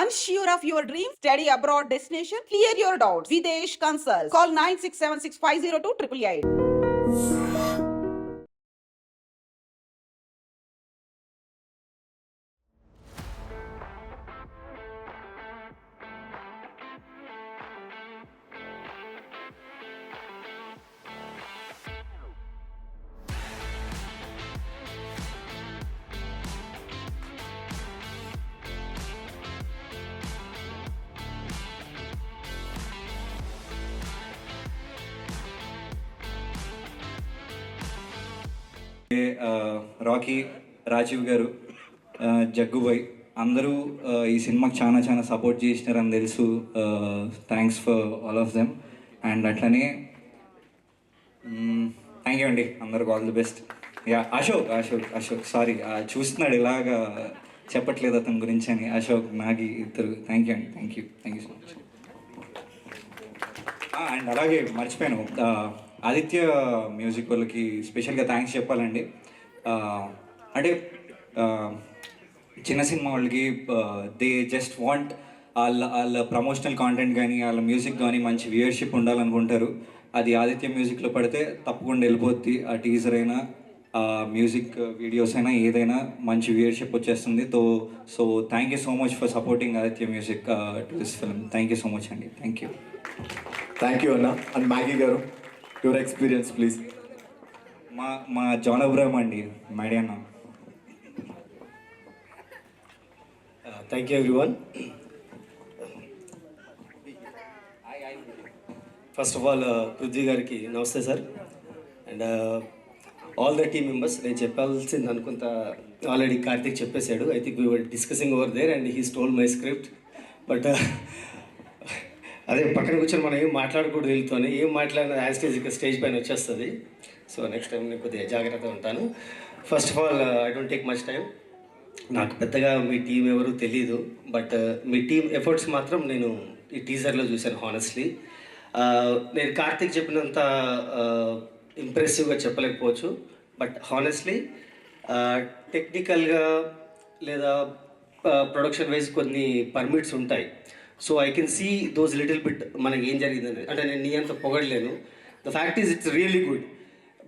Unsure of your dream? Study abroad destination? Clear your doubts. Videsh Consult. Call 9676502888. Rocky, Rajiv గారు, జగ్గుబాయ్ అందరూ ఈ సినిమాకి చాలా చాలా సపోర్ట్ చేసినారని తెలుసు. Thanks for all of them. And అట్లనే థ్యాంక్ యూ అండి అందరికి. All the best. Yeah, Ashok sorry, చూస్తున్నాడు ఇలాగా చెప్పట్లేదు అతని గురించి అని. అశోక్, నాగి ఇద్దరు థ్యాంక్ యూ అండి. Thank you so much. And అలాగే మర్చిపోయాను, ఆదిత్య మ్యూజిక్ వాళ్ళకి స్పెషల్గా థ్యాంక్స్ చెప్పాలండి. అంటే చిన్న సినిమా వాళ్ళకి దే జస్ట్ వాంట్ వాళ్ళ ప్రమోషనల్ కాంటెంట్ కానీ వాళ్ళ మ్యూజిక్ కానీ మంచి వ్యూయర్షిప్ ఉండాలనుకుంటారు. అది ఆదిత్య మ్యూజిక్లో పడితే తప్పకుండా వెళ్ళిపోద్ది. ఆ టీజర్ అయినా మ్యూజిక్ వీడియోస్ అయినా ఏదైనా మంచి వ్యూయర్షిప్ వచ్చేస్తుంది. So thank you so much for supporting Aditya music to this film. Thank you so much అండి. థ్యాంక్ యూ అన్న. అండ్ మ్యాగీ గారు, యువర్ ఎక్స్పీరియన్స్ ప్లీజ్. మా జాన్ అబ్రహం అండి, మైడి అన్న. Thank you everyone. First of all Prithvi గారికి నమస్తే sir. And all the team members. నేను చెప్పాల్సింది అనుకుంటా ఆల్రెడీ కార్తిక్ చెప్పేశాడు. I think we were discussing over there and he stole my script. But అదే పక్కన కూర్చొని మనం ఏం మాట్లాడకూడదు, వెళ్తూనే ఏం మాట్లాడినా స్టేజ్ పైన వచ్చేస్తుంది. సో నెక్స్ట్ టైం నేను కొద్దిగా జాగ్రత్తగా ఉంటాను. First of all I don't take much time. నాకు పెద్దగా మీ టీం ఎవరు తెలీదు, బట్ మీ టీం ఎఫర్ట్స్ మాత్రం నేను ఈ టీజర్లో చూశాను. హానెస్ట్లీ నేను కార్తిక్ చెప్పినంత ఇంప్రెసివ్గా చెప్పలేకపోవచ్చు, బట్ హానెస్ట్లీ టెక్నికల్గా లేదా ప్రొడక్షన్ వైజ్ కొన్ని పర్మిట్స్ ఉంటాయి. So I can see those little bit మనకి ఏం జరిగిందని. అంటే నేను నీ అంత పొగడలేను. The fact is it's really good.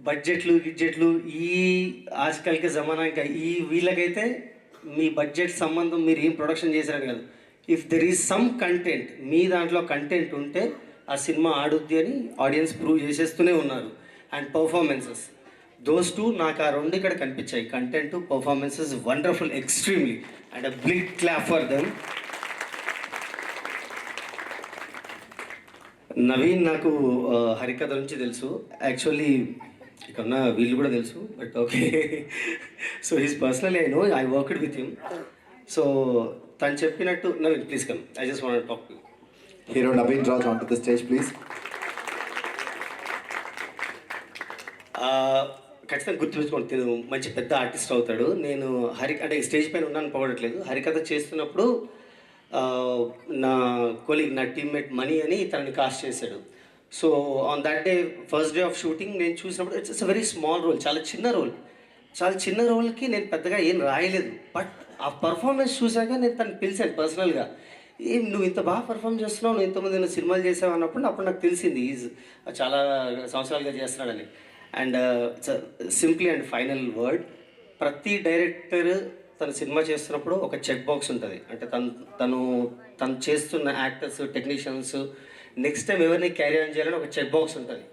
బడ్జెట్లు ఈ ఆజ్కల్కి జమానా ఇంకా ఈ వీళ్ళకైతే మీ బడ్జెట్ సంబంధం మీరు ఏం ప్రొడక్షన్ చేశారని కాదు. If there is some content, మీ దాంట్లో కంటెంట్ ఉంటే ఆ సినిమా ఆడుద్ది అని ఆడియన్స్ ప్రూవ్ చేసేస్తూనే ఉన్నారు. అండ్ పర్ఫార్మెన్సెస్, దోస్ టూ నాకు ఆ రెండు ఇక్కడ కనిపించాయి. Content, performances wonderful, extremely. And a big clap for them. Naveen నాకు హరికథ నుంచి తెలుసు. యాక్చువల్లీ ఇక్కడ ఉన్న వీళ్ళు కూడా తెలుసు, but okay. So he's personally I know, I worked with him. So తను చెప్పినట్టు, Naveen please come, I just want to talk to you. Hero Naveen Raj on to the stage please. ఖచ్చితంగా గుర్తుపెట్టుకోండి, నేను మంచి పెద్ద ఆర్టిస్ట్ అవుతాడు. నేను అంటే స్టేజ్ పైన ఉన్నాను పోవట్లేదు. హరికథ చేస్తున్నప్పుడు నా కొలీగ్, నా టీమ్మేట్ మనీ అని తనని కాస్ట్ చేశాడు. So on that day, first day of shooting నేను చూసినప్పుడు it's a very small role, చాలా చిన్న రోల్కి నేను పెద్దగా ఏం రాయలేదు. బట్ ఆ పర్ఫార్మెన్స్ చూశాక నేను తను పిలిచాను పర్సనల్గా. ఏం నువ్వు ఇంత బాగా పర్ఫామ్ చేస్తున్నావు, నువ్వు ఇంతమంది సినిమాలు చేసావు అన్నప్పుడు అప్పుడు నాకు తెలిసింది ఈజ్ చాలా సంవత్సరాలుగా చేస్తున్నాడని. And simply and final word, ప్రతి డైరెక్టర్ తను సినిమా చేస్తున్నప్పుడు ఒక చెక్ బాక్స్ ఉంటుంది. అంటే తను చేస్తున్న యాక్టర్స్, టెక్నీషియన్స్ నెక్స్ట్ టైం ఎవరిని క్యారీ ఆన్ చేయాలని ఒక చెక్ బాక్స్ ఉంటుంది.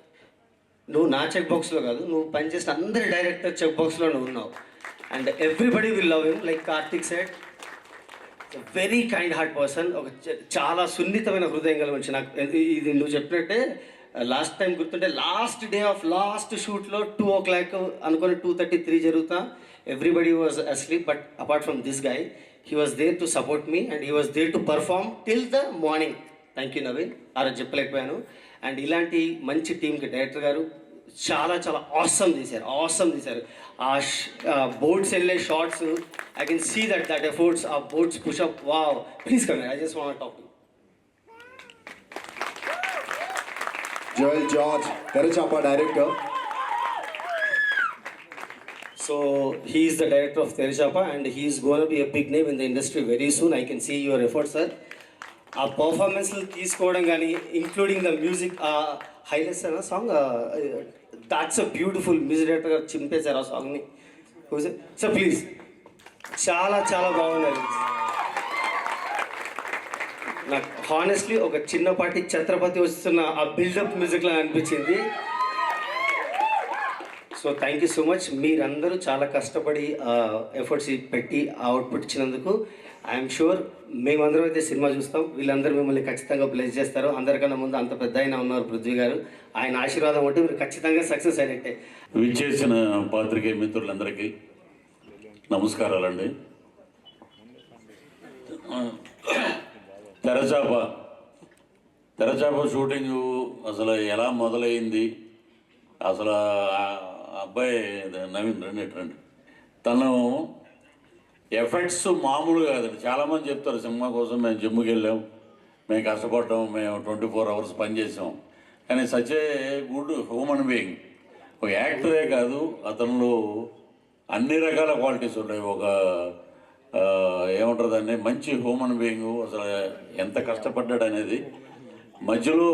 నువ్వు నా చెక్ బాక్స్లో కాదు, నువ్వు పనిచేసిన అందరి డైరెక్టర్ చెక్ బాక్స్లో నువ్వు ఉన్నావు. And everybody will love him. Like Karthik said, very kind heart person. ఒక చాలా సున్నితమైన హృదయం గల మనిషి. నాకు ఇది నువ్వు చెప్పినట్టే లాస్ట్ టైం గుర్తుంటే, లాస్ట్ డే ఆఫ్ లాస్ట్ షూట్లో 2 o'clock అనుకొని 2:33 జరుగుతా. Everybody was asleep, but apart from this guy, he was there to support me and he was there to perform till the morning. Thank you Naveen. ఆరోజు చెప్పలేకపోయాను. And ఇలాంటి మంచి టీంకి director గారు చాలా awesome తీశారు. ఆ బోట్స్ వెళ్ళే shots, I can see that efforts, ఆ boats push up, wow. Please come, I just want to talk to you. Joel George, Therachapa director. So he is the director of Tereshapa and he is going to be a big name in the industry very soon. I can see your efforts, sir. ఆ పర్ఫార్మెన్స్లు తీసుకోవడం కానీ including the music highlights అన్న song that's a beautiful music director గారు చింపేశారు ఆ సాంగ్ని. Sir please, చాలా చాలా బాగుంది. నాకు హానెస్ట్లీ ఒక చిన్నపాటి ఛత్రపతి వస్తున్న ఆ బిల్డప్ మ్యూజిక్లా అనిపించింది. So thank you so much. మీరందరూ చాలా కష్టపడి ఎఫర్ట్స్ పెట్టి అవుట్పుట్ ఇచ్చినందుకు ఐఎమ్ షూర్ మేమందరం అయితే సినిమా చూస్తాం. వీళ్ళందరూ మిమ్మల్ని ఖచ్చితంగా బ్లెస్ చేస్తారు. అందరికన్నా ముందు అంత పెద్ద ఆయన ఉన్నారు పృథ్వీ గారు, ఆయన ఆశీర్వాదం ఉంటే మీరు ఖచ్చితంగా సక్సెస్ అయినట్టే. విచ్చేసిన పాత్రికేయ మిత్రులందరికీ నమస్కారాలండి. తెరచాప షూటింగు అసలు ఎలా మొదలైంది, అసలు అబ్బాయి నవీన్ రండి తను ఎఫెక్ట్స్ మామూలు కాదండి. చాలామంది చెప్తారు సినిమా కోసం మేము జిమ్కి వెళ్ళాం, మేము కష్టపడ్డాం, మేము 24 hours పనిచేసాం. కానీ such a good human being, ఒక యాక్టరే కాదు అతనిలో అన్ని రకాల క్వాలిటీస్ ఉన్నాయి. ఒక ఏమంటారు దాన్ని, మంచి హ్యూమన్ బీయింగ్. అసలు ఎంత కష్టపడ్డాడు అనేది. మధ్యలో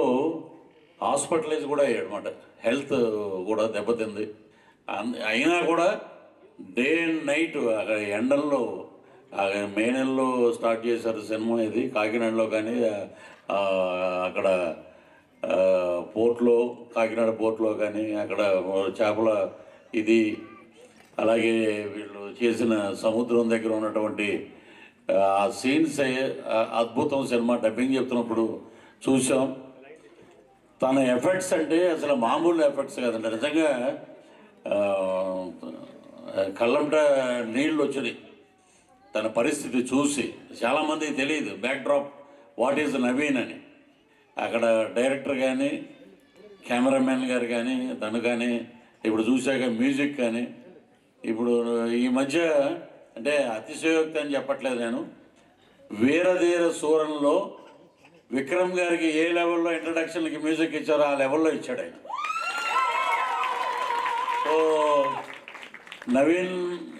హాస్పిటలైజ్ కూడా అయ్యాడు అనమాట, హెల్త్ కూడా దెబ్బతింది. అయినా కూడా డే అండ్ నైట్ అక్కడ ఎండల్లో, మే నెలలో స్టార్ట్ చేశారు సినిమా. ఇది కాకినాడలో కానీ అక్కడ పోర్ట్లో, కాకినాడ పోర్ట్లో కానీ అక్కడ చేపల ఇది, అలాగే వీళ్ళు చేసిన సముద్రం దగ్గర ఉన్నటువంటి ఆ సీన్స్ అద్భుతం. సినిమా డబ్బింగ్ చెప్తున్నప్పుడు చూసాం. తన ఎఫెక్ట్స్ అంటే అసలు మామూలు ఎఫెక్ట్స్ కాదండి. నిజంగా కళ్ళంట నీళ్ళు వచ్చినాయి తన పరిస్థితి చూసి. చాలామందికి తెలియదు బ్యాక్డ్రాప్ వాట్ ఈజ్ నవీన్ అని. అక్కడ డైరెక్టర్ కానీ, కెమెరామెన్ గారు కానీ, తను కానీ, ఇప్పుడు చూశాక మ్యూజిక్ కానీ, ఇప్పుడు ఈ మధ్య అంటే అతిశయోక్తి అని చెప్పట్లేదు నేను, వీరధీర సూరంలో విక్రమ్ గారికి ఏ లెవెల్లో ఇంట్రడక్షన్కి మ్యూజిక్ ఇచ్చారో ఆ లెవెల్లో ఇచ్చాడు ఆయన. సో నవీన్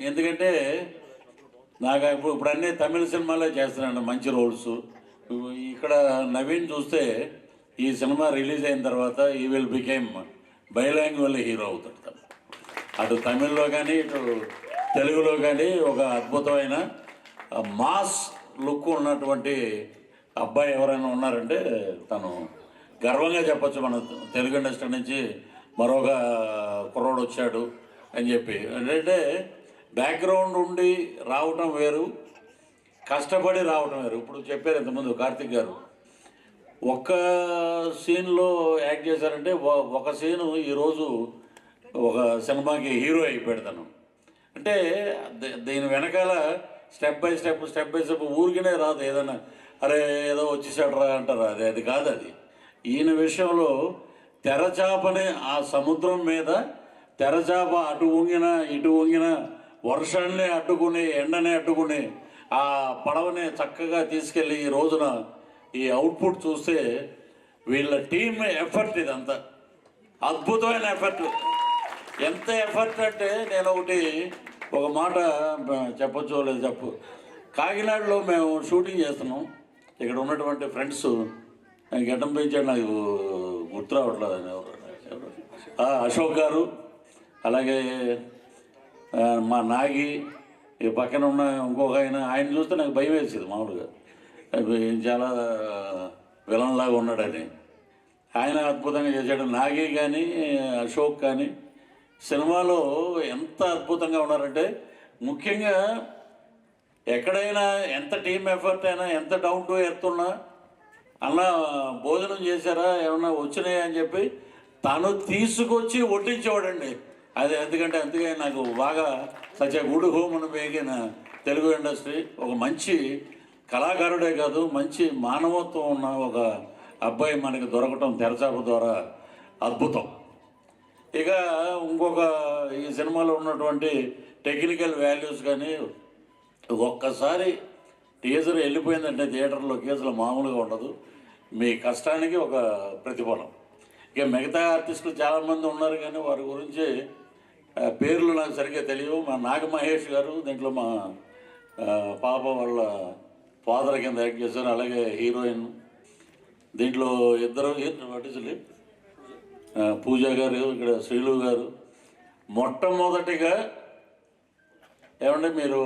ఎందుకంటే నాకు ఇప్పుడు అన్నీ తమిళ సినిమాలో చేస్తున్నాను మంచి రోల్స్. ఇక్కడ నవీన్ చూస్తే ఈ సినిమా రిలీజ్ అయిన తర్వాత ఈ విల్ బికేమ్ బైలాంగ్వేజ్ హీరో అవుతాడు. అటు తమిళ్లో కానీ ఇటు తెలుగులో కానీ ఒక అద్భుతమైన మాస్ లుక్ ఉన్నటువంటి అబ్బాయి ఎవరైనా ఉన్నారంటే తను గర్వంగా చెప్పచ్చు. మన తెలుగు ఇండస్ట్రీ నుంచి మరొక కుర్రోడు వచ్చాడు అని చెప్పి. అంటే బ్యాక్గ్రౌండ్ ఉండి రావటం వేరు, కష్టపడి రావటం వేరు. ఇప్పుడు చెప్పారు ఇంతకుముందు కార్తిక్ గారు, ఒక్క సీన్లో యాక్ట్ చేశారంటే ఒక సీను ఈరోజు ఒక సినిమాకి హీరో అయిపోయాడు తను. అంటే దీని వెనకాల స్టెప్ బై స్టెప్ ఊరికినే రాదు. ఏదైనా అరే ఏదో వచ్చేసాడు రా అంటారు, అది కాదు. అది ఈయన విషయంలో తెరచాపని ఆ సముద్రం మీద తెరచాప అటు వంగిన ఇటు వంగిన, వర్షాన్ని అడ్డుకుని ఎండని అడ్డుకుని ఆ పడవని చక్కగా తీసుకెళ్ళి ఈ రోజున ఈ అవుట్పుట్ చూస్తే వీళ్ళ టీమ్ ఎఫర్ట్ ఇదంతా అద్భుతమైన ఎఫర్ట్. ఎంత ఎఫర్ట్ అంటే నేను ఒక మాట చెప్పొచ్చో లేదు చెప్పు. కాకినాడలో మేము షూటింగ్ చేస్తున్నాం. ఇక్కడ ఉన్నటువంటి ఫ్రెండ్స్ గడ్డం పెంచాడు, నాకు గుర్తు రావట్లేదు ఆయన ఎవరు, అశోక్ గారు, అలాగే మా నాగి, ఈ పక్కన ఉన్న ఇంకొక ఆయన చూస్తే నాకు భయం వేసేది మామూలుగా, చాలా విలన్లాగా ఉన్నాడని. ఆయన అద్భుతంగా చేశాడు. నాగి కానీ అశోక్ కానీ సినిమాలో ఎంత అద్భుతంగా ఉన్నారంటే, ముఖ్యంగా ఎక్కడైనా ఎంత టీమ్ ఎఫర్ట్ అయినా, ఎంత డౌన్ టు ఎర్త్ ఉన్నా, అన్న భోజనం చేశారా ఏమన్నా వచ్చినాయి అని చెప్పి తను తీసుకొచ్చి వడ్డించేవాడండి. అది ఎందుకంటే అందుకే నాకు బాగా such a good human being Telugu industry. ఒక మంచి కళాకారుడే కాదు, మంచి మానవత్వం ఉన్న ఒక అబ్బాయి మనకి దొరకటం తెరచాప ద్వారా అద్భుతం. ఇక ఇంకొక ఈ సినిమాలో ఉన్నటువంటి టెక్నికల్ వాల్యూస్ కానీ, ఒక్కసారి టీజర్ వెళ్ళిపోయిందంటే థియేటర్లోకి అసలు మామూలుగా ఉండదు. మీ కష్టానికి ఒక ప్రతిఫలం. ఇక మిగతా ఆర్టిస్టులు చాలామంది ఉన్నారు కానీ వారి గురించి పేర్లు నాకు సరిగ్గా తెలియవు. మా నాగ మహేష్ గారు దీంట్లో మా పాప వాళ్ళ ఫాదర్ కింద యాక్ట్ చేశారు. అలాగే హీరోయిన్ దీంట్లో ఇద్దరు నటించలే, పూజ గారు, ఇక్కడ శ్రీలు గారు. మొట్టమొదటిగా ఏమంటే మీరు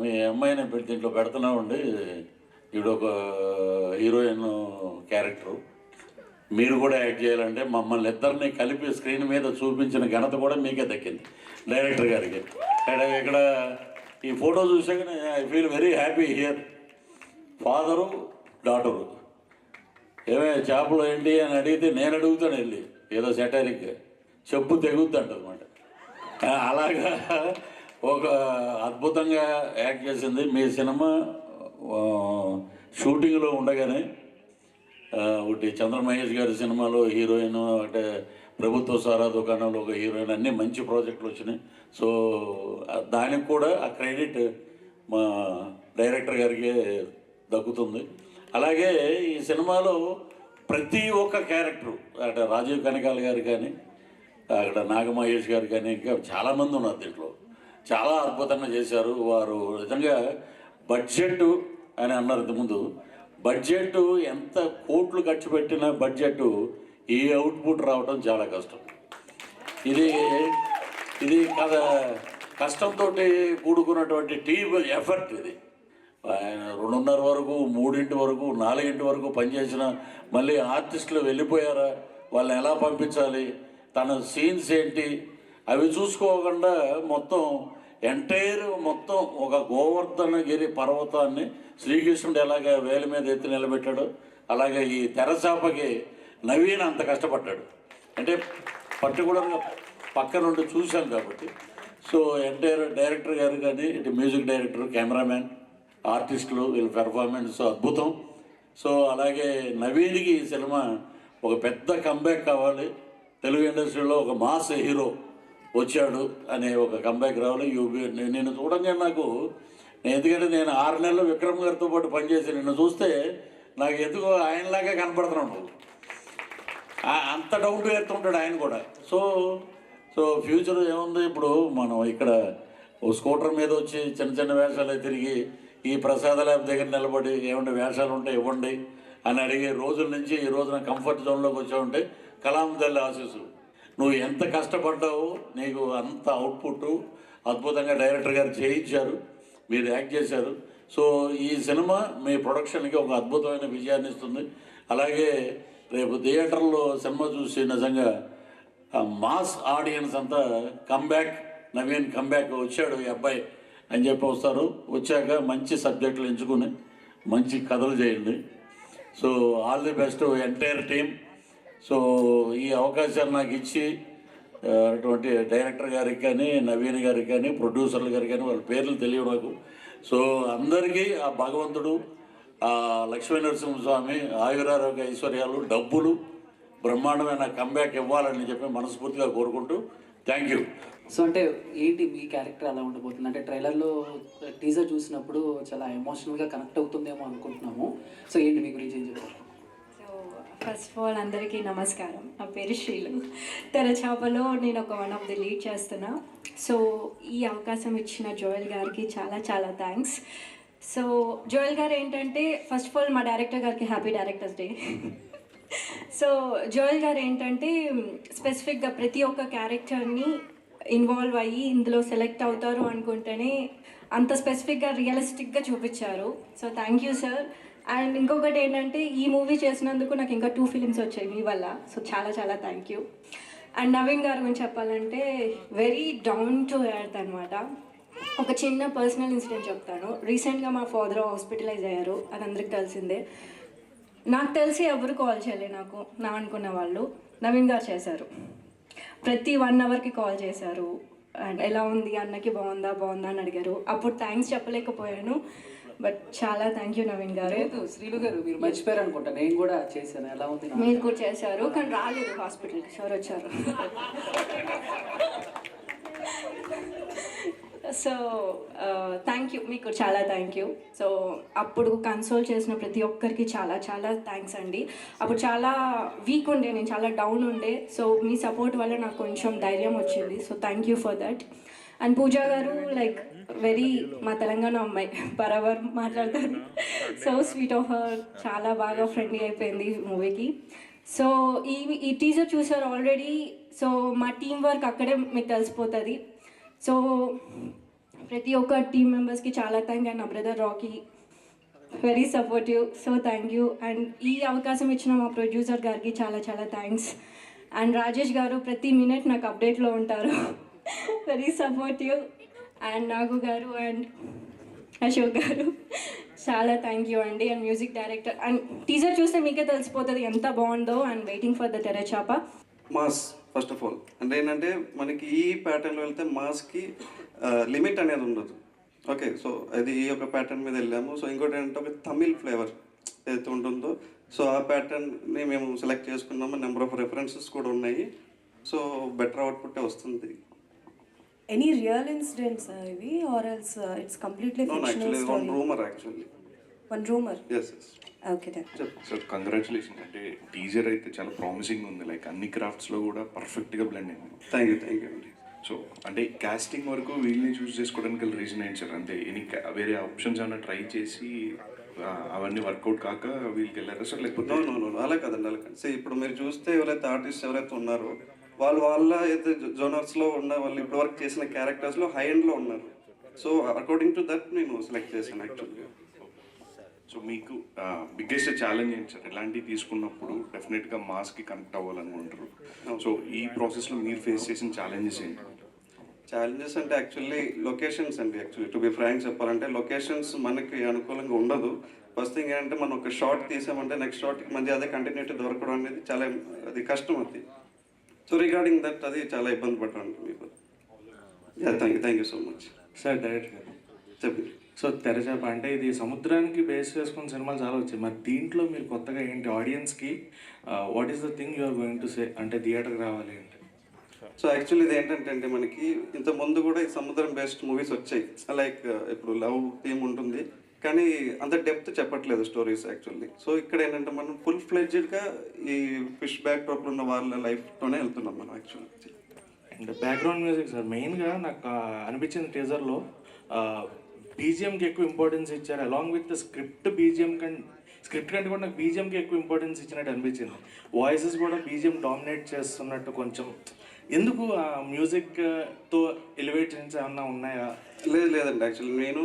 మీ అమ్మాయిని దీంట్లో పెడుతున్నామండి, ఈవిడ ఒక హీరోయిన్ క్యారెక్టరు, మీరు కూడా యాక్ట్ చేయాలంటే మమ్మల్ని ఇద్దరిని కలిపి స్క్రీన్ మీద చూపించిన ఘనత కూడా మీకే దక్కింది, డైరెక్టర్ గారికి. ఇక్కడ ఈ ఫోటో చూసాక I feel very happy here. Father daughter ఏమే చేపలు ఏంటి అని అడిగితే నేను అడుగుతాను వెళ్ళి, ఏదో సెటైరిక్ చెప్పు తెగుద్ది అంటదన్నమాట. అలాగా ఒక అద్భుతంగా యాక్ట్ చేసింది. మీ సినిమా షూటింగ్లో ఉండగానే ఒకటి చంద్ర మహేష్ గారి సినిమాలో హీరోయిన్, అంటే ప్రభుత్వ సారా దుకాణంలో ఒక హీరోయిన్, అన్నీ మంచి ప్రాజెక్టులు వచ్చినాయి. సో దానికి కూడా ఆ క్రెడిట్ మా డైరెక్టర్ గారికి దక్కుతుంది. అలాగే ఈ సినిమాలో ప్రతి ఒక్క క్యారెక్టరు, అక్కడ రాజీవ్ కనకాల గారు కానీ, అక్కడ నాగమహేష్ గారు కానీ, ఇంకా చాలామంది ఉన్నారు దీంట్లో, చాలా అద్భుతంగా చేశారు. వారు నిజంగా బడ్జెట్ అని అన్నారు ఇంతకుముందు, బడ్జెట్ ఎంత కోట్లు ఖర్చు పెట్టిన బడ్జెట్ ఈ అవుట్పుట్ రావడం చాలా కష్టం. ఇది కష్టంతో కూడుకున్నటువంటి టీమ్ ఎఫర్ట్. ఇది ఆయన 2:30 వరకు, 3 వరకు, 4 వరకు పనిచేసిన, మళ్ళీ ఆర్టిస్టులు వెళ్ళిపోయారా, వాళ్ళని ఎలా పంపించాలి, తన సీన్స్ ఏంటి, అవి చూసుకోకుండా మొత్తం మొత్తం ఒక గోవర్ధనగిరి పర్వతాన్ని శ్రీకృష్ణుడు ఎలాగ వేలి మీద ఎత్తి నిలబెట్టాడు, అలాగే ఈ తెరచాపకి నవీన్ అంత కష్టపడ్డాడు. అంటే పర్టికులర్గా పక్క నుండి చూశాను కాబట్టి. సో డైరెక్టర్ గారు కానీ, ఇటు మ్యూజిక్ డైరెక్టర్, కెమెరామ్యాన్, ఆర్టిస్టులు, వీళ్ళ పెర్ఫార్మెన్స్ అద్భుతం. సో అలాగే నవీన్కి ఈ సినిమా ఒక పెద్ద కంబ్యాక్ కావాలి, తెలుగు ఇండస్ట్రీలో ఒక మాస్ హీరో వచ్చాడు అనే ఒక కంబ్యాక్ రావాలి. నేను చూడంగా నాకు, ఎందుకంటే నేను 6 నెలలు విక్రమ్ గారితో పాటు పనిచేసి నిన్ను చూస్తే నాకు ఎందుకో ఆయనలాగా కనపడుతున్నాడు. అంత డౌన్ టు ఎర్త్ ఉంటాడు ఆయన కూడా. సో ఫ్యూచర్ ఏముంది, ఇప్పుడు మనం ఇక్కడ ఓ స్కూటర్ మీద వచ్చి చిన్న చిన్న వేషాలు తిరిగి ఈ ప్రసాద ల్యాబ్ దగ్గర నిలబడి ఏమంటే వేషాలు ఉంటే ఇవ్వండి అని అడిగే రోజుల నుంచి ఈ రోజున కంఫర్ట్ జోన్లోకి వచ్చావుంటే కలాం తల్లి ఆశీస్సులు. నువ్వు ఎంత కష్టపడ్డావో నీకు అంత అవుట్పుట్ అద్భుతంగా డైరెక్టర్ గారు చేయించారు, మీరు యాక్ట్ చేశారు. సో ఈ సినిమా మీ ప్రొడక్షన్కి ఒక అద్భుతమైన విజయాన్ని ఇస్తుంది. అలాగే రేపు థియేటర్లో సినిమా చూసి నిజంగా మాస్ ఆడియన్స్ అంతా నవీన్ కంబ్యాక్ వచ్చాడు ఈ అబ్బాయి అని చెప్పి వస్తారు. వచ్చాక మంచి సబ్జెక్టులు ఎంచుకుని మంచి కథలు చేయండి. So all the best entire team. So ఈ అవకాశాన్ని నాకు ఇచ్చి అటువంటి డైరెక్టర్ గారికి కానీ, నవీన్ గారికి కానీ, ప్రొడ్యూసర్ల గారికి కానీ, వాళ్ళ పేర్లు తెలియవు నాకు. సో అందరికీ ఆ భగవంతుడు, ఆ లక్ష్మీ నరసింహస్వామి ఆయురారోగ్య ఐశ్వర్యాలు, డబ్బులు, బ్రహ్మాండమైన కంబ్యాక్ ఇవ్వాలని చెప్పి మనస్ఫూర్తిగా కోరుకుంటూ థ్యాంక్ యూ. సో అంటే ఏంటి మీ క్యారెక్టర్ అలా ఉండబోతుంది అంటే ట్రైలర్లో టీజర్ చూసినప్పుడు చాలా ఎమోషనల్గా కనెక్ట్ అవుతుందేమో అనుకుంటున్నాము. సో ఏంటి మీ గురించి ఏం చెప్తారు? సో ఫస్ట్ ఆఫ్ ఆల్ అందరికీ నమస్కారం. నా పేరు శ్రీలు. తెరచాపలో నేను ఒక వన్ ఆఫ్ ది లీడ్ చేస్తున్నా. సో ఈ అవకాశం ఇచ్చిన జోయల్ గారికి చాలా చాలా థ్యాంక్స్. సో జోయల్ గారు ఏంటంటే ఫస్ట్ ఆఫ్ ఆల్ మా డైరెక్టర్ గారికి happy directors day. So Joel గారు ఏంటంటే స్పెసిఫిక్గా ప్రతి ఒక్క క్యారెక్టర్ని ఇన్వాల్వ్ అయ్యి ఇందులో సెలెక్ట్ అవుతారు అనుకుంటేనే అంత స్పెసిఫిక్గా రియలిస్టిక్గా చూపించారు. So thank you sir. And ఇంకొకటి ఏంటంటే ఈ మూవీ చేసినందుకు నాకు ఇంకా 2 ఫిలిమ్స్ వచ్చాయి మీ వల్ల. సో చాలా చాలా థ్యాంక్ యూ. అండ్ నవీన్ గారి గురించి చెప్పాలంటే వెరీ డౌన్ టు ఎర్త్ అనమాట. ఒక చిన్న పర్సనల్ ఇన్సిడెంట్ చెప్తాను. రీసెంట్గా మా ఫాదర్ హాస్పిటలైజ్ అయ్యారు, అది అందరికి తెలిసిందే. నాకు తెలిసి ఎవరు కాల్ చేయలే నాకు, నా అనుకున్న వాళ్ళు. నవీన్ గారు చేశారు. ప్రతి 1 అవర్కి కాల్ చేశారు. అండ్ ఎలా ఉంది, అన్నకి బాగుందా అని అడిగారు. అప్పుడు థ్యాంక్స్ చెప్పలేకపోయాను, బట్ చాలా థ్యాంక్ యూ నవీన్ గారు. లేదు శ్రీలు గారు, మీరు మర్చిపోయారు అనుకుంటా, నేను కూడా చేశాను. ఎలా ఉంది? మీరు కూడా చేశారు, కానీ రాలేదు హాస్పిటల్కి. సార్ వచ్చారు. సో థ్యాంక్ యూ, మీకు చాలా థ్యాంక్ యూ. సో అప్పుడు కన్సోల్ చేసిన ప్రతి ఒక్కరికి చాలా చాలా థ్యాంక్స్ అండి. అప్పుడు చాలా వీక్ ఉండే, నేను చాలా డౌన్ ఉండే. సో మీ సపోర్ట్ వల్ల నాకు కొంచెం ధైర్యం వచ్చింది. So thank you for that. And Pooja garu like very మా తెలంగాణ అమ్మాయి, బరాబర్ మాట్లాడతారు. సో స్వీట్ ఆఫ్ హర్, చాలా బాగా ఫ్రెండ్లీ అయిపోయింది మూవీకి. సో ఈ టీజర్ చూసారు ఆల్రెడీ. సో మా టీం వర్క్ అక్కడే మీకు తెలిసిపోతుంది. సో ప్రతి ఒక్క టీం మెంబర్స్కి చాలా థ్యాంక్. అండ్ నా brother Rocky very supportive. So thank you. And ఈ అవకాశం ఇచ్చిన మా ప్రొడ్యూసర్ గారికి చాలా చాలా థ్యాంక్స్. అండ్ రాజేష్ గారు ప్రతి మినిట్ నాకు అప్డేట్లో ఉంటారు, వెరీ సపోర్టివ్. అండ్ నాగు గారు అండ్ అశోక్ గారు చాలా థ్యాంక్ యూ అండి. And music director. And teaser చూస్తే మీకే తెలిసిపోతుంది ఎంత బాగుందో. And waiting for the Therachapa. Mass first of all అంటే ఏంటంటే మనకి ఈ ప్యాటర్న్లో వెళ్తే మాస్కి లిమిట్ అనేది ఉండదు. ఓకే, సో అది ఈ యొక్క ప్యాటర్న్ మీద వెళ్ళాము. సో ఇంకోటి ఏంటంటే ఒక తమిళ్ ఫ్లేవర్ ఏదైతే ఉంటుందో, సో ఆ ప్యాటర్న్ని మేము సెలెక్ట్ చేసుకున్నాము. నెంబర్ ఆఫ్ రెఫరెన్సెస్ కూడా ఉన్నాయి. సో బెటర్ అవుట్పుట్ వస్తుంది. Any real incidents ivi or else it's completely No, fictional actually story? one rumor actually. One rumor? Yes. Okay then. So congratulation. అంటే teaser అయితే చాలా promising ఉంది, like అన్ని క్రాఫ్ట్స్లో కూడా పర్ఫెక్ట్గా బ్లెండ్ అయింది. థ్యాంక్ యూ అండి. సో అంటే కాస్టింగ్ వరకు వీళ్ళని చూస్ చేసుకోవడానికి రీజన్ ఏంటి సార్? అంటే వేరే ఆప్షన్స్ ఏమైనా ట్రై చేసి అవన్నీ వర్కౌట్ కాక వీళ్ళకి వెళ్ళారా సార్? లేకపోతే నో అలా కదండి, అలా కాదు. సో ఇప్పుడు మీరు చూస్తే ఎవరైతే ఆర్టిస్ట్ ఎవరైతే ఉన్నారో వాళ్ళ అయితే జోనర్స్లో ఉన్న వాళ్ళు ఇప్పుడు వరకు చేసిన క్యారెక్టర్స్లో హై ఎండ్లో ఉన్నారు. సో అకార్డింగ్ టు దట్ నేను సెలెక్ట్ చేశాను యాక్చువల్గా. సో మీకు బిగ్గెస్ట్ ఛాలెంజ్ ఏంటి సార్? ఇలాంటివి తీసుకున్నప్పుడు డెఫినెట్గా మాస్కి కనెక్ట్ అవ్వాలనుకుంటారు. సో ఈ ప్రాసెస్లో మీరు ఫేస్ చేసిన ఛాలెంజెస్ ఏంటి? ఛాలెంజెస్ అంటే యాక్చువల్లీ లొకేషన్స్ అండి. యాక్చువల్లీ టు బి ఫ్రాంక్ చెప్పాలంటే లొకేషన్స్ మనకి అనుకూలంగా ఉండదు. ఫస్ట్ థింగ్ ఏంటంటే మనం ఒక షార్ట్ తీసామంటే నెక్స్ట్ షార్ట్కి మధ్య అదే కంటిన్యూటీ దొరకడం అనేది చాలా అది కష్టం అది. సో రిగార్డింగ్ దట్ అది చాలా ఇబ్బంది పడ్డాను మీకు. Thank you so much sir. Director గారు చెప్పండి. సో తెరచాప అంటే ఇది సముద్రానికి బేస్ చేసుకున్న సినిమాలు చాలా వచ్చాయి. మరి దీంట్లో మీరు కొత్తగా ఏంటి ఆడియన్స్కి what is the thing you are going to say, అంటే థియేటర్కి రావాలి అంటే? సో యాక్చువల్లీ ఇది ఏంటంటే మనకి ఇంత ముందు కూడా ఈ సముద్రం బేస్డ్ మూవీస్ వచ్చాయి. లైక్ ఇప్పుడు లవ్ థీమ్ ఉంటుంది కానీ అంత డెప్త్ చెప్పట్లేదు స్టోరీస్ యాక్చువల్లీ. సో ఇక్కడ ఏంటంటే మనం ఫుల్ ఫ్లెడ్జ్డ్గా ఈ ఫిష్ బ్యాక్ డ్రాప్లో ఉన్న వాళ్ళ లైఫ్తోనే వెళ్తున్నాం మనం actually. And background music sir, మెయిన్గా నాకు అనిపించిన టీజర్లో బీజిఎంకి ఎక్కువ ఇంపార్టెన్స్ ఇచ్చారు అలాంగ్ విత్ స్క్రిప్ట్. స్క్రిప్ట్ కంటే కూడా నాకు బీజిఎంకి ఎక్కువ ఇంపార్టెన్స్ ఇచ్చినట్టు అనిపించింది. వాయిసెస్ కూడా బీజిఎం డామినేట్ చేస్తున్నట్టు కొంచెం. ఎందుకు ఆ మ్యూజిక్తో ఎలివేషన్స్ ఏమన్నా ఉన్నాయా? లేదండి, యాక్చువల్లీ నేను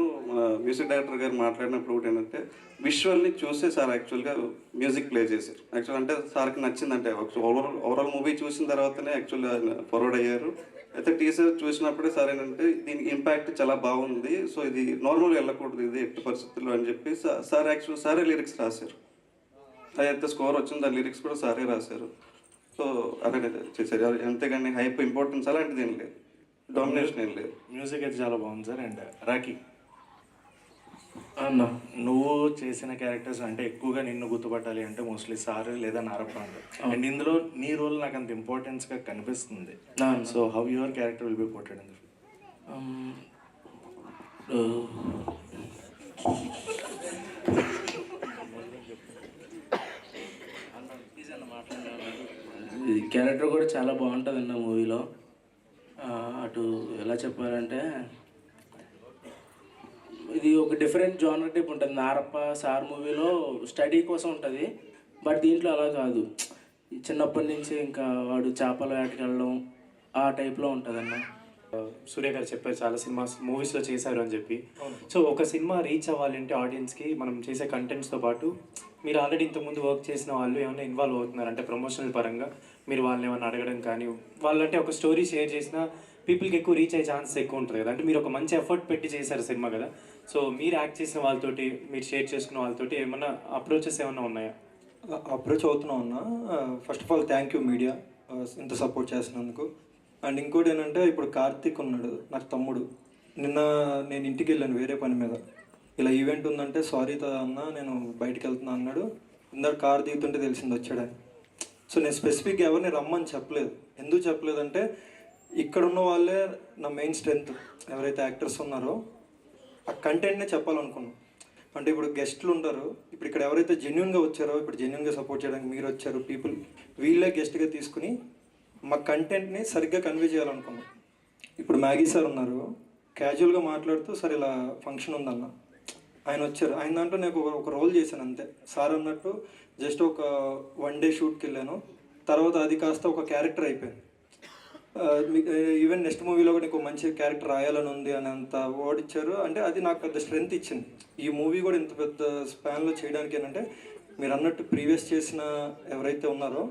మ్యూజిక్ డైరెక్టర్ గారు మాట్లాడినప్పుడు ఒకటి ఏంటంటే విజువల్ని చూసే సార్ యాక్చువల్గా మ్యూజిక్ ప్లే చేశారు. యాక్చువల్ అంటే సార్కి నచ్చిందంటే ఓవరాల్ మూవీ చూసిన తర్వాతనే యాక్చువల్గా ఫార్వర్డ్ అయ్యారు. అయితే టీజర్ చూసినప్పుడే సార్ ఏంటంటే దీనికి ఇంపాక్ట్ చాలా బాగుంది, సో ఇది నార్మల్గా వెళ్ళకూడదు ఇది ఎట్టి పరిస్థితుల్లో అని చెప్పి సార్ యాక్చువల్ సారే లిరిక్స్ రాశారు. అయితే స్కోర్ వచ్చింది, ఆ లిరిక్స్ కూడా సారే రాశారు. సో అదే చేశారు. అంతేగాని హైప్ ఇంపార్టెన్స్ అలాంటిది ఏం లేదు, డామినేషన్ ఏం లేదు. మ్యూజిక్ అయితే చాలా బాగుంది సార్. అండ్ రాకీ అన్న, నువ్వు చేసిన క్యారెక్టర్స్ అంటే ఎక్కువగా నిన్ను గుర్తుపట్టాలి అంటే మోస్ట్లీ సార్ లేదా నారప్ప అంటే. అండ్ ఇందులో నీ రోల్ నాకు అంత ఇంపార్టెన్స్గా కనిపిస్తుంది. So how your character will be portrayed in the ఈ క్యారెక్టర్ కూడా చాలా బాగుంటుంది అన్న మూవీలో. అటు ఎలా చెప్పాలంటే ఇది ఒక డిఫరెంట్ జానర్ టైప్ ఉంటుంది. నారప్ప సార్ మూవీలో స్టడీ కోసం ఉంటుంది, బట్ దీంట్లో అలా కాదు. చిన్నప్పటి నుంచి ఇంకా వాడు చేపల వేటకి వెళ్ళడం ఆ టైప్లో ఉంటుంది అన్న. సూర్య గారు చెప్పారు చాలా మూవీస్లో చేశారు అని చెప్పి. సో ఒక సినిమా రీచ్ అవ్వాలంటే ఆడియన్స్కి మనం చేసే కంటెంట్స్తో పాటు మీరు ఆల్రెడీ ఇంతకుముందు వర్క్ చేసిన వాళ్ళు ఏమైనా ఇన్వాల్వ్ అవుతున్నారు అంటే ప్రమోషనల్ పరంగా మీరు వాళ్ళని ఏమైనా అడగడం కానీ, వాళ్ళంటే ఒక స్టోరీ షేర్ చేసినా పీపుల్కి ఎక్కువ రీచ్ అయ్యే ఛాన్సెస్ ఎక్కువ ఉంటుంది కదా. అంటే మీరు ఒక మంచి ఎఫర్ట్ పెట్టి చేశారు సినిమా కదా. సో మీరు యాక్ట్ చేసిన వాళ్ళతోటి, మీరు షేర్ చేసుకున్న వాళ్ళతోటి ఏమైనా అప్రోచెస్ ఏమైనా ఉన్నాయా? అప్రోచ్ అవుతున్నా ఉన్నా. First of all thank you media ఇంత సపోర్ట్ చేసినందుకు. అండ్ ఇంకోటి ఏంటంటే ఇప్పుడు కార్తీక్ ఉన్నాడు నాకు తమ్ముడు. నిన్న నేను ఇంటికి వెళ్ళాను వేరే పని మీద, ఇలా ఈవెంట్ ఉందంటే సారీ అన్న నేను బయటికి వెళ్తున్నా అన్నాడు. ఇందాక కార్ దిగుతుంటే తెలిసింది వచ్చాడని. సో నేను స్పెసిఫిక్గా ఎవరిని రమ్మని చెప్పలేదు. ఎందుకు చెప్పలేదంటే ఇక్కడ ఉన్న వాళ్ళే నా మెయిన్ స్ట్రెంగ్త్. ఎవరైతే యాక్టర్స్ ఉన్నారో ఆ కంటెంట్నే చెప్పాలనుకున్నాం. అంటే ఇప్పుడు గెస్ట్లు ఉంటారు, ఇప్పుడు ఇక్కడ ఎవరైతే జెన్యున్గా వచ్చారో, ఇప్పుడు జెన్యున్గా సపోర్ట్ చేయడానికి మీరు వచ్చారు పీపుల్, వీళ్ళే గెస్ట్గా తీసుకుని మా కంటెంట్ని సరిగ్గా కన్వే చేయాలనుకున్నాం. ఇప్పుడు మ్యాగీ సార్ ఉన్నారు, క్యాజువల్గా మాట్లాడుతూ సార్ ఇలా ఫంక్షన్ ఉందన్న, ఆయన వచ్చారు, ఆయన దాంట్లో నేను ఒక రోల్ చేశాను అంతే. సార్ అన్నట్టు జస్ట్ ఒక 1 డే షూట్కి వెళ్ళాను, తర్వాత అది కాస్త ఒక క్యారెక్టర్ అయిపోయింది. ఈవెన్ నెక్స్ట్ మూవీలో కూడా నీకు మంచి క్యారెక్టర్ రాయాలని ఉంది అని అంత వర్డ్ ఇచ్చారు. అంటే అది నాకు పెద్ద స్ట్రెంగ్త్ ఇచ్చింది. ఈ మూవీ కూడా ఇంత పెద్ద స్పాన్లో చేయడానికి ఏంటంటే మీరు అన్నట్టు ప్రీవియస్ చేసిన ఎవరైతే ఉన్నారో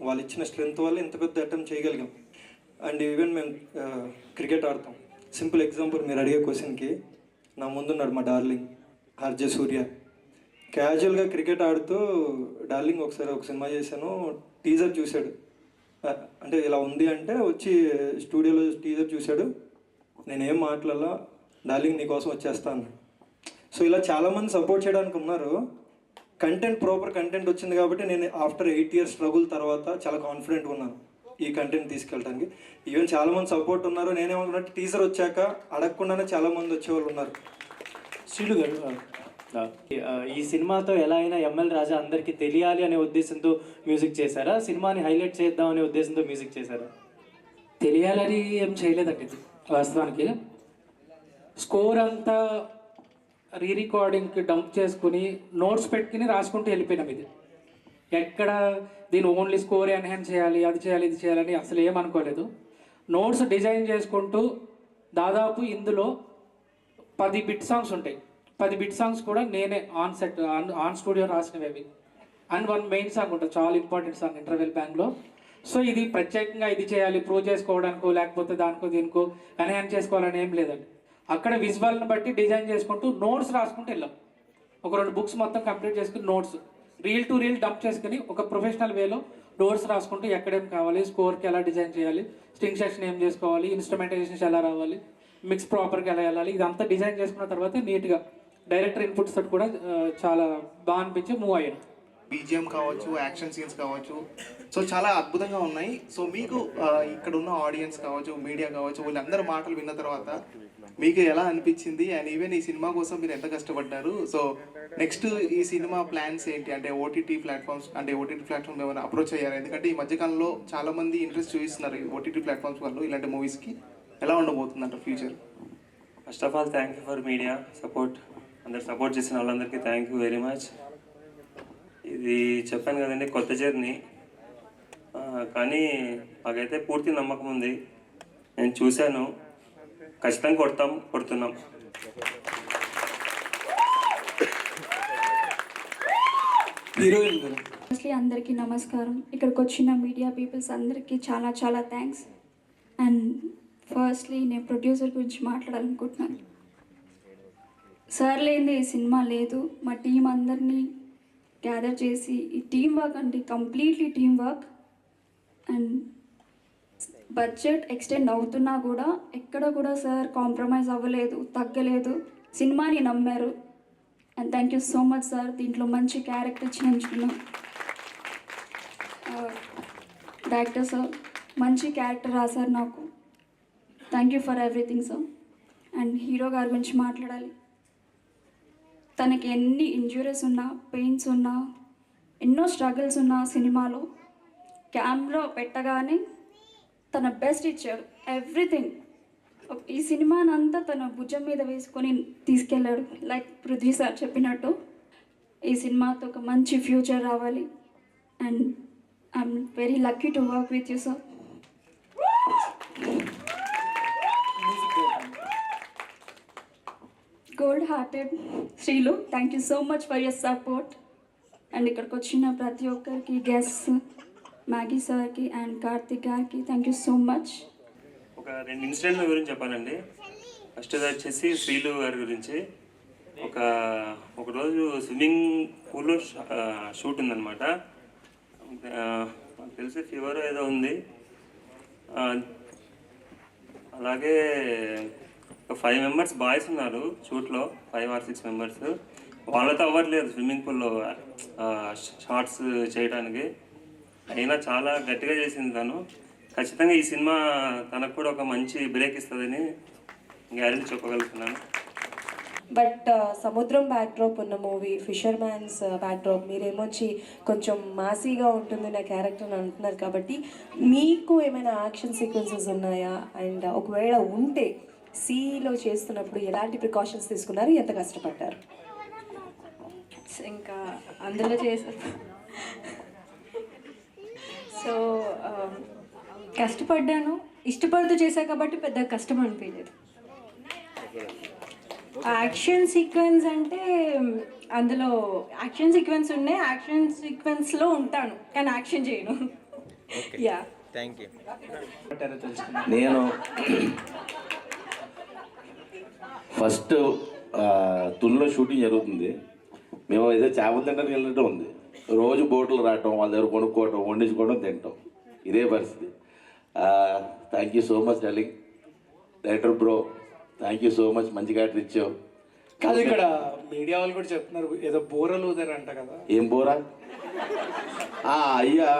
వాళ్ళు ఇచ్చిన స్ట్రెంగ్త్ వల్ల ఇంత పెద్ద అటెంప్ట్ చేయగలిగాం. అండ్ ఈవెన్ మేము క్రికెట్ ఆడతాం. సింపుల్ ఎగ్జాంపుల్, మీరు అడిగే క్వశ్చన్కి నా ముందున్నాడు మా డార్లింగ్ ఆర్జే సూర్య. క్యాజువల్గా క్రికెట్ ఆడుతూ డార్లింగ్ ఒకసారి ఒక సినిమా చేశాను, టీజర్ చూశాడు, అంటే ఇలా ఉంది అంటే వచ్చి స్టూడియోలో టీజర్ చూశాడు, నేనేం మాట్లాడాలా, డార్లింగ్ నీకోసం వచ్చేస్తాను. సో ఇలా చాలామంది సపోర్ట్ చేయడానికి ఉన్నారు. కంటెంట్ ప్రాపర్ కంటెంట్ వచ్చింది కాబట్టి నేను ఆఫ్టర్ 8 years స్ట్రగుల్ తర్వాత చాలా కాన్ఫిడెంట్గా ఉన్నాను ఈ కంటెంట్ తీసుకెళ్ళడానికి. ఈవెన్ చాలామంది సపోర్ట్ ఉన్నారు. నేనేమనుకున్నట్టు టీజర్ వచ్చాక అడగకుండానే చాలామంది వచ్చేవాళ్ళు ఉన్నారు. శ్రీలు గారు, ఈ సినిమాతో ఎలా అయినా ఎంఎల్ రాజా అందరికీ తెలియాలి అనే ఉద్దేశంతో మ్యూజిక్ చేశారా, సినిమాని హైలైట్ చేద్దాం అనే ఉద్దేశంతో మ్యూజిక్ చేశారా? తెలియాలని ఏం చేయలేదండి ఇది. వాస్తవానికి స్కోర్ అంతా రికార్డింగ్కి డంప్ చేసుకుని నోట్స్ పెట్టుకుని రాసుకుంటూ వెళ్ళిపోయినాం. ఇది ఎక్కడ దీన్ని ఓన్లీ స్కోర్ ఎన్హాన్స్ చేయాలి, అది చేయాలి, ఇది చేయాలని అసలు ఏమనుకోలేదు. నోట్స్ డిజైన్ చేసుకుంటూ దాదాపు ఇందులో 10 బిట్ సాంగ్స్ ఉంటాయి. 10 బిట్ సాంగ్స్ కూడా నేనే ఆన్ స్టూడియో రాసినవి. అండ్ 1 మెయిన్ సాంగ్ ఉంటుంది, చాలా ఇంపార్టెంట్ సాంగ్, ఇంటర్వెల్ బ్యాంగ్లో. సో ఇది ప్రత్యేకంగా ఇది చేయాలి ప్రూవ్ చేసుకోవడానికో లేకపోతే దానికో దీనికో ఎన్హాన్స్ చేసుకోవాలని ఏం లేదండి. అక్కడ విజువల్ని బట్టి డిజైన్ చేసుకుంటూ నోట్స్ రాసుకుంటూ వెళ్ళాం. ఒక 2 books మొత్తం కంప్లీట్ చేసుకుని notes reel to reel dump చేసుకుని ఒక ప్రొఫెషనల్ వేలో నోట్స్ రాసుకుంటూ ఎక్కడేం కావాలి, స్కోర్కి ఎలా డిజైన్ చేయాలి, స్ట్రింగ్ సెక్షన్ ఏం చేసుకోవాలి, ఇన్స్ట్రుమెంటేషన్స్ ఎలా రావాలి, మిక్స్ ప్రాపర్గా ఎలా వెళ్ళాలి, ఇదంతా డిజైన్ చేసుకున్న తర్వాత నీట్గా డైరెక్టర్ ఇన్పుట్స్ తోటి కూడా చాలా బాగా అనిపించి మూవ్ అయ్యాను. బీజిఎం కావచ్చు, యాక్షన్ సీన్స్ కావచ్చు, సో చాలా అద్భుతంగా ఉన్నాయి. సో మీకు ఇక్కడ ఉన్న ఆడియన్స్ కావచ్చు, మీడియా కావచ్చు, వీళ్ళందరూ మాటలు విన్న తర్వాత మీకు ఎలా అనిపించింది? అండ్ ఈవెన్ ఈ సినిమా కోసం మీరు ఎంత కష్టపడ్డారు? సో నెక్స్ట్ ఈ సినిమా ప్లాన్స్ ఏంటి? అంటే ఓటీటీ ప్లాట్ఫామ్స్ ఏమైనా అప్రోచ్ అయ్యారు? ఎందుకంటే ఈ మధ్యకాలంలో చాలా మంది ఇంట్రెస్ట్ చూపిస్తున్నారు ఓటీటీ ప్లాట్ఫామ్స్ వాళ్ళు ఇలాంటి మూవీస్కి. ఎలా ఉండబోతుంది అంటే future? First of all thank you for media support. అందరు సపోర్ట్ చేసిన వాళ్ళందరికీ థ్యాంక్ యూ వెరీ మచ్. ఇది చెప్పాను కదండి, కొత్త జర్నీ, కానీ మాకైతే పూర్తి నమ్మకం ఉంది. నేను చూశాను, ఖచ్చితంగా కొడుతున్నాం. ఫస్ట్లీ అందరికీ నమస్కారం. ఇక్కడికి వచ్చిన మీడియా పీపుల్స్ అందరికీ చాలా చాలా థ్యాంక్స్. అండ్ ఫస్ట్లీ నేను ప్రొడ్యూసర్ గురించి మాట్లాడాలనుకుంటున్నాను. సార్ లేనిదే ఈ సినిమా లేదు. మా టీం అందరినీ గ్యాదర్ చేసి ఈ టీం వర్క్ అంటే completely team work. And budget extend అవుతున్నా కూడా ఎక్కడ కూడా సార్ కాంప్రమైజ్ అవ్వలేదు, తగ్గలేదు, సినిమాని నమ్మారు. And thank you so much sir. దీంట్లో మంచి క్యారెక్టర్ ఇచ్చినందుకున్నాం. డైరెక్టర్ సార్ మంచి క్యారెక్టర్ రాశారు నాకు. Thank you for everything sir. And hero గారి గురించి మాట్లాడాలి. తనకి ఎన్ని ఇంజురీస్ ఉన్నా, పెయిన్స్ ఉన్నా, ఎన్నో స్ట్రగుల్స్ ఉన్నా సినిమాలో క్యామ్లో పెట్టగానే తన బెస్ట్ ఇచ్చాడు. ఎవ్రీథింగ్ ఈ సినిమానంతా తన భుజం మీద వేసుకొని తీసుకెళ్ళాడు. లైక్ పృథ్వీ సార్ చెప్పినట్టు ఈ సినిమాతో ఒక మంచి ఫ్యూచర్ రావాలి. And I'm very lucky to work with you sir. Gold hearted Sreelu, thank you so much for your support. And ఇక్కడికి వచ్చిన ప్రతి ఒక్కరికి, గెస్ట్ మ్యాగీ సార్కి అండ్ కార్తిక్ గారికి థ్యాంక్ యూ సో మచ్. ఒక 2 ఇన్సిడెంట్ల గురించి చెప్పాలండి. ఫస్ట్ వచ్చేసి శ్రీలు గారి గురించి. ఒకరోజు స్విమ్మింగ్ పూల్లో షూట్ ఉందన్నమాట. నాకు తెలిసి ఫీవర్ ఏదో ఉంది. అలాగే 5 members బాయ్స్ ఉన్నారు షూట్లో, 5 or 6 members. వాళ్ళతో అవ్వట్లేదు స్విమ్మింగ్ పూల్లో షార్ట్స్ చేయడానికి. అయినా చాలా గట్టిగా చేసింది తను. ఖచ్చితంగా ఈ సినిమా తనకు కూడా ఒక మంచి బ్రేక్ ఇస్తుందని గ్యారెంటీ చెప్పగలుగుతున్నాను. బట్ సముద్రం బ్యాక్డ్రాప్ ఉన్న మూవీ ఫిషర్ మ్యాన్స్ బ్యాక్డ్రాప్ మీరేమొచ్చి కొంచెం మాసీగా ఉంటుంది నా క్యారెక్టర్ అని అంటున్నారు కాబట్టి మీకు ఏమైనా యాక్షన్ సీక్వెన్సెస్ ఉన్నాయా? అండ్ ఒకవేళ ఉంటే సీలో చేస్తున్నప్పుడు ఎలాంటి ప్రికాషన్స్ తీసుకున్నారు, ఎంత కష్టపడ్డారు? ఇంకా అందులో చేశారు. సో కష్టపడ్డాను, ఇష్టపడుతూ చేశా కాబట్టి పెద్ద కష్టం అనిపించలేదు. యాక్షన్ సీక్వెన్స్ అంటే అందులో యాక్షన్ సీక్వెన్స్ ఉన్నాయి, యాక్షన్ సీక్వెన్స్లో ఉంటాను కానీ యాక్షన్ చేయను. Yeah thank you. నేను ఫస్ట్ తుల్లో షూటింగ్ జరుగుతుంది. మేము ఏదో చేపలు తింటానికి వెళ్ళినట్టు ఉంది. రోజు బోట్లు రావటం, వాళ్ళ దగ్గర కొనుక్కోవటం, వండించుకోవడం, తింటాం, ఇదే పరిస్థితి. Thank you so much darling. Director bro, thank you so much, మంచి క్యారెక్టర్ ఇచ్చావు. కాదు, ఇక్కడ మీడియా వాళ్ళు కూడా చెప్తున్నారు ఏదో బోరలు ఊదారంట కదా. ఏం బోరా? అయ్యా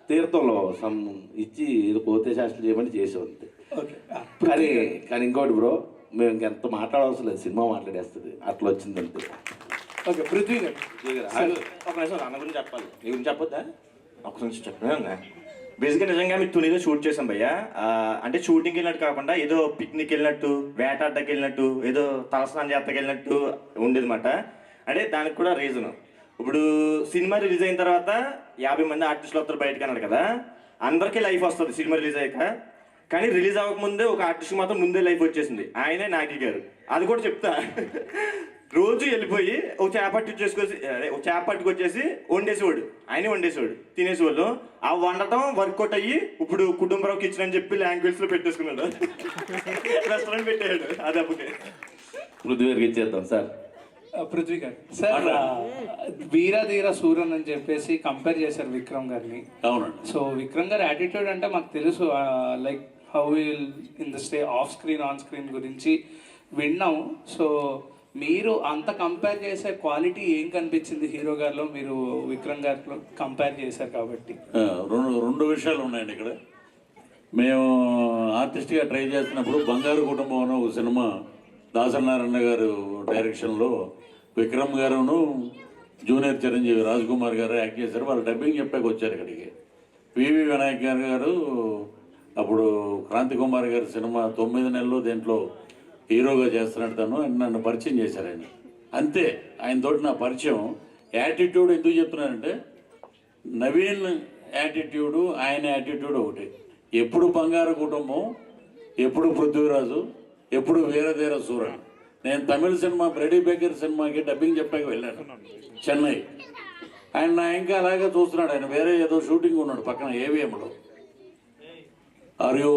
తీర్థంలో సమ్ ఇచ్చి ఇది పోతే శాస్త్రం చేయమని చేసాం అంతే. కానీ ఇంకోటి బ్రో, మేము ఇంకెంత మాట్లాడవలసిన లేదు, సినిమా మాట్లాడేస్తుంది, అట్లా వచ్చింది అంతే. ఓకే, పృథ్వీ గారు ఒక నిమిషం అన్న గురించి చెప్పాలి. నీ గురించి చెప్పొద్దా? ఒక నిమిషం చెప్పినా. బేసిక్గా నిజంగా మీకు తునిలో షూట్ చేసాం భయ్యా. అంటే షూటింగ్కి వెళ్ళినట్టు కాకుండా ఏదో పిక్నిక్ వెళ్ళినట్టు, వేటాడకి వెళ్ళినట్టు, ఏదో తలస్నానం చేతకి వెళ్ళినట్టు ఉండేది అనమాట. అంటే దానికి కూడా రీజన్, ఇప్పుడు సినిమా రిలీజ్ అయిన తర్వాత 50 మంది ఆర్టిస్టులు వస్తారు బయటకు అన్నాడు కదా, అందరికీ లైఫ్ వస్తుంది సినిమా రిలీజ్ అయ్యాక. కానీ రిలీజ్ అవ్వకముందే ఒక ఆర్టిస్ట్ మాత్రం ముందే లైఫ్ వచ్చేసింది, ఆయనే నాగి గారు. అది కూడా చెప్తా. రోజు వెళ్ళిపోయి ఒక చేప పట్టుకొచ్చేసి వండేసేవాడు, ఆయనే వండేసేవాడు, తినేసేవాళ్ళు. ఆ వండటం వర్కౌట్ అయ్యి ఇప్పుడు కుటుంబరావు కిచెన్ అని చెప్పి లాంగ్వేజ్లో పెట్టేసుకున్నాడు, రెస్టారెంట్ పెట్టాడు. అది అప్పుడే పృథ్వీ గారికి ఇచ్చేద్దాం సార్. పృథ్వీ గారు సార్, వీరాధీర సూరన్ అని చెప్పేసి కంపేర్ చేశారు విక్రమ్ గారిని. అవునండి. సో విక్రమ్ గారి యాటిట్యూడ్ అంటే మాకు తెలుసు, like how will in the stay off screen on screen గురించి విన్నాం. సో మీరు అంత కంపేర్ చేసే క్వాలిటీ ఏం కనిపించింది హీరో గారిలో, మీరు విక్రమ్ గారిలో కంపేర్ చేశారు కాబట్టి? రెండు విషయాలు ఉన్నాయండి ఇక్కడ. మేము ఆర్టిస్ట్గా ట్రై చేస్తున్నప్పుడు బంగారు కుటుంబం అనే ఒక సినిమా దాసనారాయణ గారు డైరెక్షన్లో విక్రమ్ గారును జూనియర్ చిరంజీవి రాజ్ కుమార్ గారు యాక్ట్ చేశారు. వాళ్ళు డబ్బింగ్ చెప్పాక వచ్చారు ఇక్కడికి. పివి వినాయక్ గారు అప్పుడు క్రాంతి కుమార్ గారి సినిమా 9 నెలలు దీంట్లో హీరోగా చేస్తున్నట్టు తను నన్ను పరిచయం చేశారు ఆయన. అంతే, ఆయనతోటి నా పరిచయం. యాటిట్యూడ్ ఎందుకు చెప్తున్నానంటే, నవీన్ యాటిట్యూడు ఆయన యాటిట్యూడ్ ఒకటి. ఎప్పుడు బంగారు కుటుంబం, ఎప్పుడు పృథ్వీరాజు, ఎప్పుడు వీరధీర సూరన్. నేను తమిళ సినిమా బ్రెడీ బేకర్ సినిమాకి డబ్బింగ్ చెప్పాక వెళ్ళాను చెన్నై. ఆయన నా ఇంకా అలాగే చూస్తున్నాడు. ఆయన వేరే ఏదో షూటింగ్ ఉన్నాడు పక్కన ఏవిఎంలో. ఆర్ యూ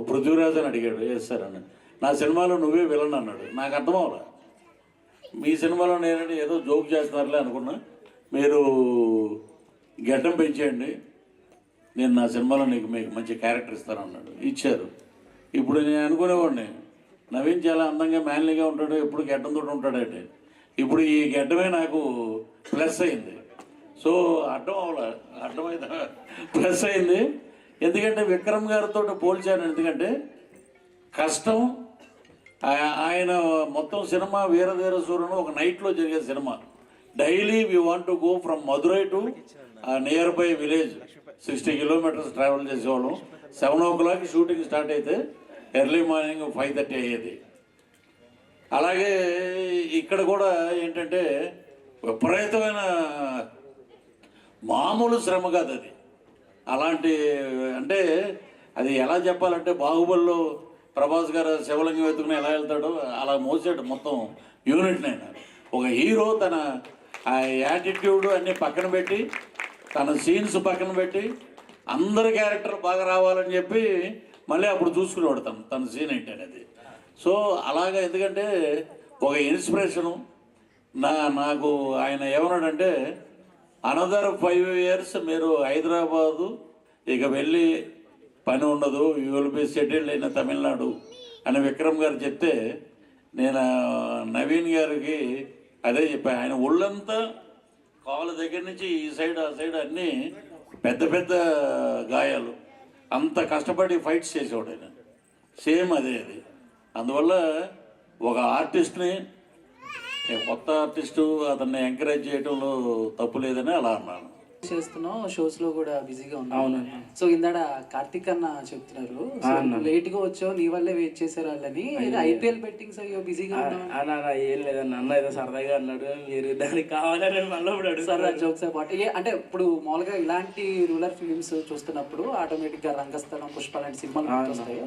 పృథ్వీరాజ్ అని అడిగాడు. ఎస్ సార్ అన్న. నా సినిమాలో నువ్వే విలన్ అన్నాడు. నాకు అర్థం అవ్వలే. మీ సినిమాలో నేనంటే ఏదో జోక్ చేస్తున్నారులే అనుకున్నా. మీరు గెడ్డం పెంచేయండి, నేను నా సినిమాలో మీకు మంచి క్యారెక్టర్ ఇస్తాను అన్నాడు. ఇచ్చారు. ఇప్పుడు నేను అనుకునేవాడిని నవీన్ చాలా అందంగా మ్యాన్లీగా ఉంటాడు, ఎప్పుడు గెడ్డంతో ఉంటాడంటే. ఇప్పుడు ఈ గెడ్డమే నాకు ప్లస్ అయింది. సో అర్థమైంది ప్లస్ అయింది. ఎందుకంటే విక్రమ్ గారితో పోల్చాను. ఎందుకంటే కష్టం. ఆయన మొత్తం సినిమా వీరధీర సూరన్ ఒక నైట్లో జరిగే cinema. Daily we want to go from Madurai to near by village 60 kilometres travel చేసేవాళ్ళం. 7 o'clock షూటింగ్ స్టార్ట్ అయితే ఎర్లీ మార్నింగ్ 5:30 అయ్యేది. అలాగే ఇక్కడ కూడా ఏంటంటే విపరీతమైన మామూలు శ్రమ కాదు అది. అలాంటి అంటే అది ఎలా చెప్పాలంటే, బాహుబలిలో ప్రభాస్ గారు శివలింగం ఎత్తుకుని ఎలా వెళ్తాడో అలా మోసాడు మొత్తం యూనిట్ని. అయినా ఒక హీరో తన ఆ యాటిట్యూడ్ అన్నీ పక్కన పెట్టి, తన సీన్స్ పక్కన పెట్టి, అందరి క్యారెక్టర్ బాగా రావాలని చెప్పి మళ్ళీ అప్పుడు చూసుకునేవాడు తన సీన్ ఏంటి అనేది. సో అలాగా, ఎందుకంటే ఒక ఇన్స్పిరేషను. నాకు ఆయన ఏమన్నాడంటే, అనదర్ 5 years మీరు హైదరాబాదు ఇక వెళ్ళి పని ఉండదు, యూ విల్ బి సెటిల్డ్ అయిన తమిళనాడు అని విక్రమ్ గారు చెప్తే, నేను నవీన్ గారికి అదే చెప్పాను. ఆయన ఒళ్ళంతా కాళ్ళ దగ్గర నుంచి ఈ సైడ్ ఆ సైడ్ అన్నీ పెద్ద పెద్ద గాయాలు. అంత కష్టపడి ఫైట్స్ చేసేవాడు ఆయన. సేమ్ అదే అది. అందువల్ల ఒక ఆర్టిస్ట్ని, కొత్త ఆర్టిస్టు అతన్ని ఎంకరేజ్ చేయడంలో తప్పు లేదని అలా అన్నాను. చేస్తున్నాం, షోస్ లో కూడా బిజీగా ఉన్నాం. అవునన్నా. సో ఇందాడ కార్తిక్ అన్న చెప్తున్నారు లేట్ గా వచ్చావు, నీ వల్లే వెయిట్ చేశారు వాళ్ళని. ఐపీఎల్ బెట్టింగ్స్ అయ్యో బిజీగా ఉన్నాం. అన్న ఏం లేదన్న, అన్న ఏదో సరదాగా అన్నాడు, మీరు దానికి కావాలని మళ్ళీ సరదా జోక్స్ పాటు అంటే ఇప్పుడు మామూలుగా ఇలాంటి రూరల్ ఫిలిమ్స్ చూస్తున్నప్పుడు ఆటోమేటిక్ గా రంగస్థలం, పుష్ప లాంటి సినిమాలు వస్తాయి.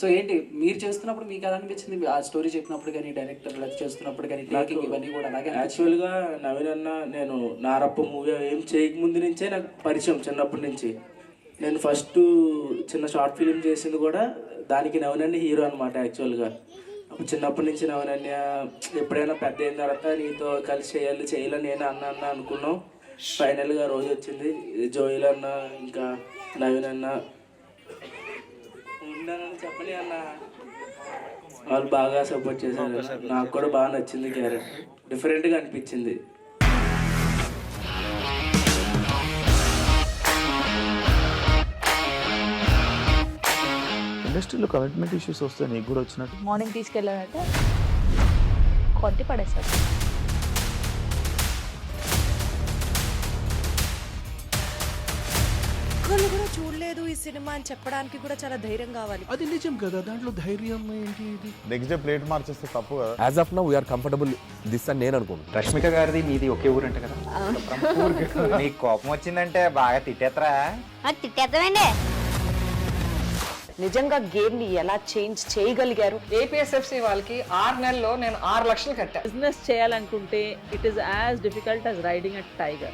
సో ఏంటి మీరు చేస్తున్నప్పుడు మీకు ఎలా అనిపించింది? ఆ స్టోరీ చెప్పినప్పుడు కానీ, డైరెక్టర్ చేస్తున్నప్పుడు కానీ, టేకింగ్ ఇవన్నీ కూడా అలాగే యాక్చువల్గా నవీన్ అన్న నేను నారప్ప మూవీ ఏం చేయకముందు నుంచే నాకు పరిచయం. చిన్నప్పటి నుంచి నేను ఫస్ట్ చిన్న షార్ట్ ఫిలిం చేసింది కూడా దానికి నవీన్ హీరో అనమాట. యాక్చువల్గా అప్పుడు చిన్నప్పటి నుంచి నవీన్ ఎప్పుడైనా పెద్ద అయిన తర్వాత నీతో కలిసి చేయాలని నేను అన్న అనుకున్నాం. ఫైనల్గా రోజు వచ్చింది. జోయిల్ అన్న ఇంకా నవీన్ అన్న ఉండాలని చెప్పని అన్న వాళ్ళు బాగా సపోర్ట్ చేశారు. నాకు కూడా బాగా నచ్చింది క్యారెక్టర్, డిఫరెంట్గా అనిపించింది. ఇండస్ట్రీలో కమిట్మెంట్ ఇష్యూస్ వస్తే నీకు కూడా వచ్చినట్టు? మార్నింగ్ తీసుకెళ్ళానంటే కొట్టి పడేస్తాడు. ఒక్కళ్ళు కూడా చూడలేదు ఈ సినిమా అని చెప్పడానికి కూడా చాలా ధైర్యం కావాలి. అది నిజం కదా, దాంట్లో ధైర్యం ఏంటి? ఇది నెక్స్ట్ డే ప్లేట్ మార్చేస్తే తప్పు కదా. As of now we are comfortable this అని నేను అనుకుంటున్నాను. రష్మిక గారిది మీది ఒకే ఊరంట కదా? నీకు కోపం వచ్చిందంటే బాగా తిట్టేత్తరా? తిట్టేద్దామండి. నిజంగా గేమ్ ని ఎలా చేంజ్ చేయగలిగారు? ఏపీఎస్ఎఫ్సి వాళ్ళకి 6 నెలల్లో నేను 6 లక్షలు కట్టా. బిజినెస్ చేయాలనుకుంటే it is as difficult as riding a tiger.